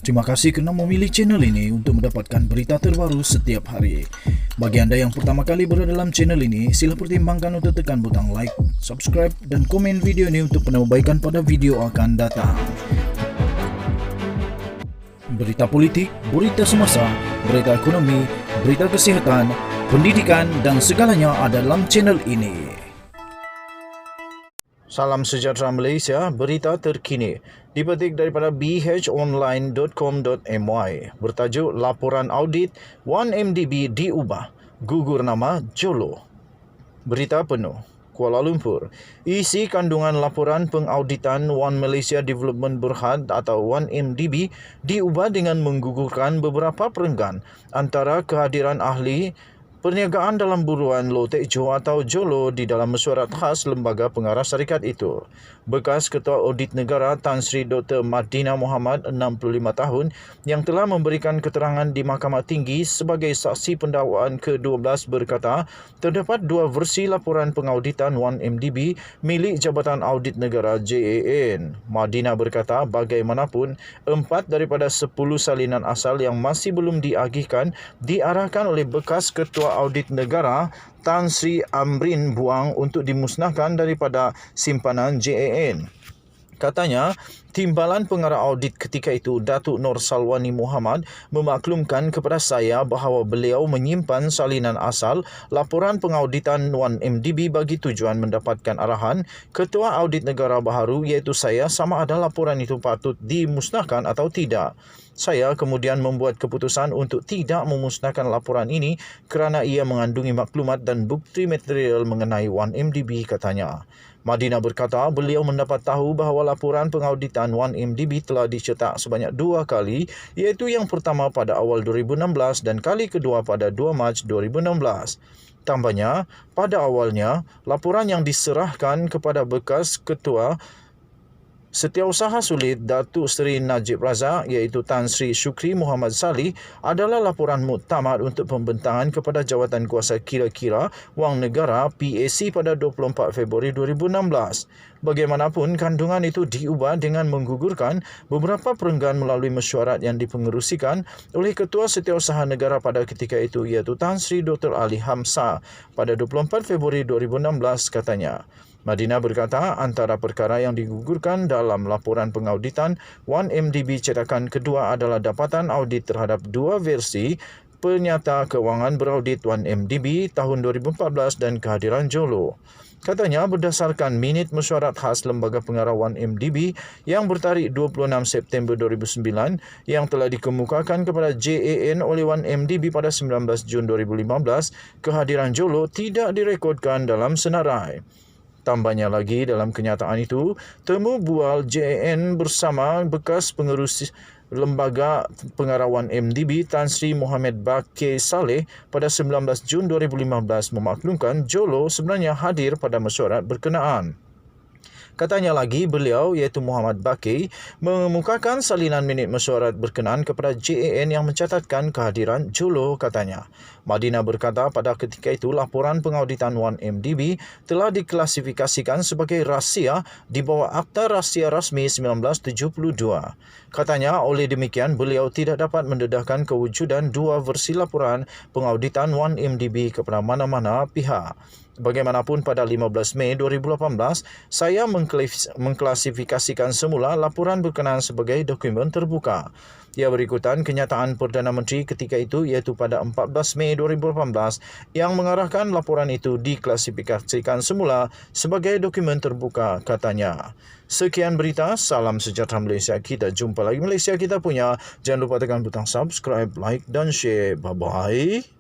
Terima kasih kerana memilih channel ini untuk mendapatkan berita terbaru setiap hari. Bagi anda yang pertama kali berada dalam channel ini, sila pertimbangkan untuk tekan butang like, subscribe dan komen video ini untuk penambahbaikan pada video akan datang. Berita politik, berita semasa, berita ekonomi, berita kesihatan, pendidikan dan segalanya ada dalam channel ini. Salam sejahtera Malaysia, berita terkini dipetik daripada bhonline.com.my bertajuk Laporan Audit 1MDB diubah, gugur nama Jolo. Berita penuh. Kuala Lumpur. Isi kandungan laporan pengauditan One Malaysia Development Berhad atau 1MDB diubah dengan menggugurkan beberapa perenggan antara kehadiran ahli perniagaan dalam buruan Low Tech Jo atau Jolo di dalam mesyuarat khas lembaga pengarah syarikat itu. Bekas Ketua Audit Negara Tan Sri Dr. Madina Muhammad, 65 tahun, yang telah memberikan keterangan di Mahkamah Tinggi sebagai saksi pendakwaan ke-12 berkata, terdapat dua versi laporan pengauditan 1MDB milik Jabatan Audit Negara JAN. Madina berkata, bagaimanapun, 4 daripada 10 salinan asal yang masih belum diagihkan diarahkan oleh bekas Ketua Audit Negara Tan Sri Amrin Buang untuk dimusnahkan daripada simpanan JAN. Katanya, Timbalan Pengarah Audit ketika itu, Datuk Nur Salwani Muhammad, memaklumkan kepada saya bahawa beliau menyimpan salinan asal laporan pengauditan 1MDB bagi tujuan mendapatkan arahan Ketua Audit Negara baharu iaitu saya sama ada laporan itu patut dimusnahkan atau tidak. Saya kemudian membuat keputusan untuk tidak memusnahkan laporan ini kerana ia mengandungi maklumat dan bukti material mengenai 1MDB, katanya. Madina berkata beliau mendapat tahu bahawa laporan pengauditan 1MDB telah dicetak sebanyak 2 kali, iaitu yang pertama pada awal 2016 dan kali kedua pada 2 Mac 2016. Tambahnya, pada awalnya, laporan yang diserahkan kepada bekas Ketua Setiausaha Sulit Datuk Seri Najib Razak iaitu Tan Sri Syukri Muhammad Salih adalah laporan muktamad untuk pembentangan kepada Jawatan Kuasa Kira-Kira Wang Negara PAC pada 24 Februari 2016. Bagaimanapun, kandungan itu diubah dengan menggugurkan beberapa perenggan melalui mesyuarat yang dipengerusikan oleh Ketua Setiausaha Negara pada ketika itu iaitu Tan Sri Dr. Ali Hamzah pada 24 Februari 2016, katanya. Madina berkata antara perkara yang digugurkan dalam laporan pengauditan 1MDB cetakan kedua adalah dapatan audit terhadap dua versi penyata kewangan beraudit 1MDB tahun 2014 dan kehadiran Jolo. Katanya berdasarkan minit mesyuarat khas Lembaga Pengarah 1MDB yang bertarikh 26 September 2009 yang telah dikemukakan kepada JAN oleh 1MDB pada 19 Jun 2015, kehadiran Jolo tidak direkodkan dalam senarai. Tambahnya lagi, dalam kenyataan itu, temu bual JAN bersama bekas pengerus Lembaga Pengarah 1MDB Tan Sri Mohamed Bakir Saleh pada 19 Jun 2015 memaklumkan Jolo sebenarnya hadir pada mesyuarat berkenaan. Katanya lagi, beliau iaitu Muhammad Bakir mengemukakan salinan minit mesyuarat berkenaan kepada JAN yang mencatatkan kehadiran Jolo, katanya. Madina berkata pada ketika itu laporan pengauditan 1MDB telah diklasifikasikan sebagai rahsia di bawah Akta Rahsia Rasmi 1972. Katanya, oleh demikian beliau tidak dapat mendedahkan kewujudan dua versi laporan pengauditan 1MDB kepada mana-mana pihak. Bagaimanapun pada 15 Mei 2018, saya mengklasifikasikan semula laporan berkenaan sebagai dokumen terbuka. Ia berikutan kenyataan Perdana Menteri ketika itu iaitu pada 14 Mei 2018 yang mengarahkan laporan itu diklasifikasikan semula sebagai dokumen terbuka, katanya. Sekian berita, salam sejahtera Malaysia. Kita jumpa lagi Malaysia kita punya. Jangan lupa tekan butang subscribe, like dan share. Bye-bye.